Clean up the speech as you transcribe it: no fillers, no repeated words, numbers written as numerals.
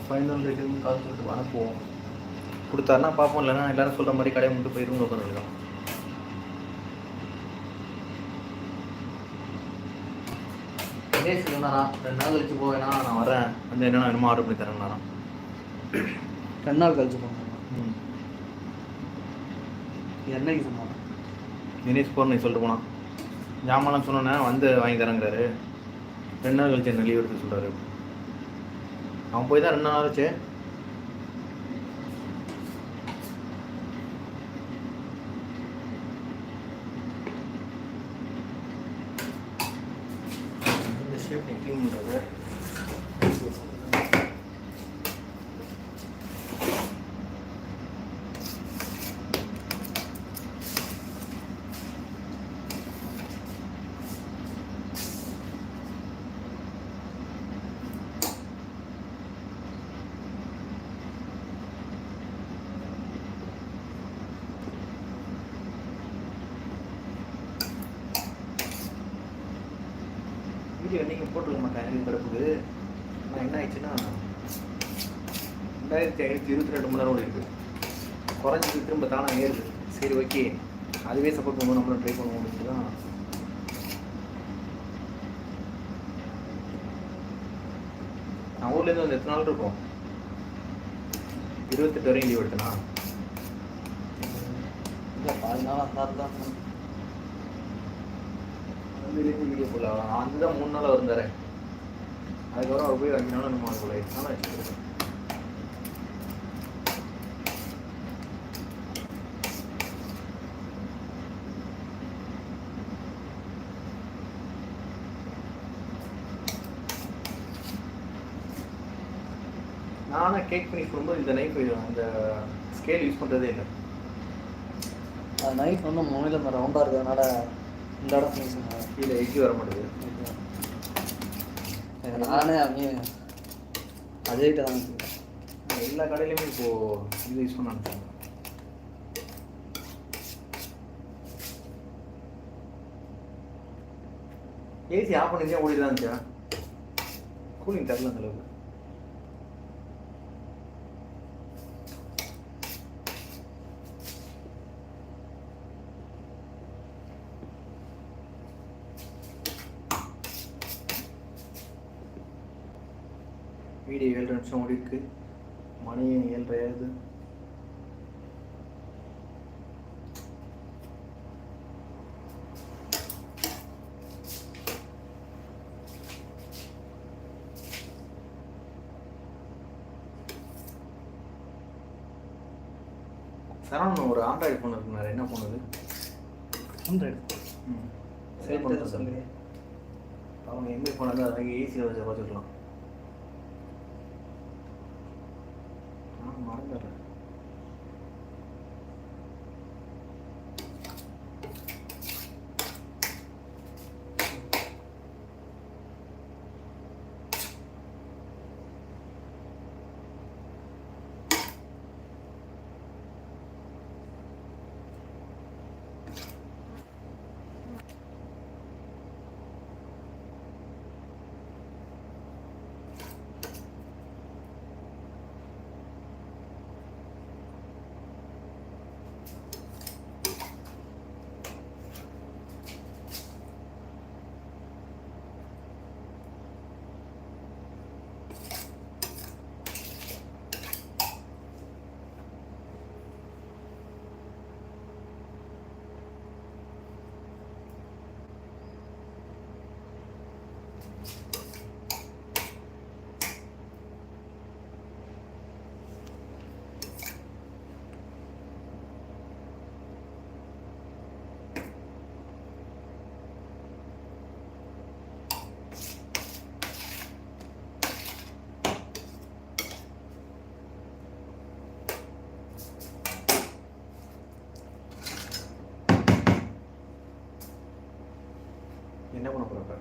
Final rating காசு சொல்லிட்டு அனுப்புவோம். கொடுத்தாருன்னா பார்ப்போம், இல்லைன்னா எல்லோரும் சொல்கிற மாதிரி கடையை மட்டும் போய் ரூம் உட்காந்துருக்கோம். டேஸ் இல்லைண்ணா 2 நாள் கழிச்சு போவேண்ணா, நான் வரேன் வந்து என்னென்ன வேணுமோ ஆர்டர் பண்ணி தரேங்கண்ணா. 2 நாள் கழிச்சு போங்க. என்னைக்கு சொன்னான்? தினேஷ் போகிறேன் நீ சொல்லிட்டு போனான். ஜாமான்லாம் சொன்னோன்னே வந்து வாங்கி தரேங்கிறாரு. 2 நாள் கழிச்சு என்ன லீவ் எடுத்து சொல்கிறாரு. அவன் போய் தான் 2 நாள் ஆச்சு. இந்த ஷேப் க்ளீன் பண்ணுறது வீடியோ என்றைக்கு போட்டுருக்க மாட்டேன் எனக்கு கிடப்புது. ஆனால் என்ன ஆயிடுச்சுன்னா 2522 மணி நேரம் ஓடி இருக்குது. குறைஞ்சிட்டு திரும்ப தானே ஏறுது. சரி ஓகே, அதுவே சப்போர்ட் பண்ணுவோம், நம்மளும் ட்ரை பண்ணுவோம் தான். நான் ஊர்லேருந்து வந்து எத்தனை நாள் இருக்கும்? 28 வரையும் லீவ் எடுத்தேனா? இல்லை 4 நாள் அந்த தான் வீடியோ போல அதுதான் 3 நாள் இருந்தாரு. அதுக்கப்புறம் அவர் போய் 5 நாள் நம்ம போல 8 நாள் வச்சுருக்கேன். நானும் கேக் பண்ணி போகும்போது இந்த நைஃப் அந்த ஸ்கேல் யூஸ் பண்ணுறதே இல்லை. அந்த நைஃப் வந்து முனையில் இந்த ரவுண்டாக இருக்கிறதுனால இந்த இடம் ஃபினிஷிங் கீழே எக்கி வர மாட்டேது. நானே அவங்க அதேகிட்ட தான் எல்லா கடையிலையுமே இப்போது இது யூஸ் பண்ண அனுப்புவாங்க. ஏசி ஆஃப் பண்ணிச்சா ஓடி தான் இருந்துச்சா? கூலிங் தரல அந்த அளவுக்கு. வீடியோ 7 நிமிஷம் ஓடி இருக்கு. மணி 7:30 ஆகுது. சரவணன் ஒரு ஆண்ட்ராய்டு ஃபோன் இருக்குனாரு. என்ன ஃபோன் அது? ஆண்ட்ராய்டு சேல் பண்ண சொல்லுங்க. அவங்க எங்கே போனாலும் அதை வாங்கி ஈஸியாக வச்சு பார்த்துக்கலாம். மறந்துடுறேன். என்ன பண்ண போகிறப்ப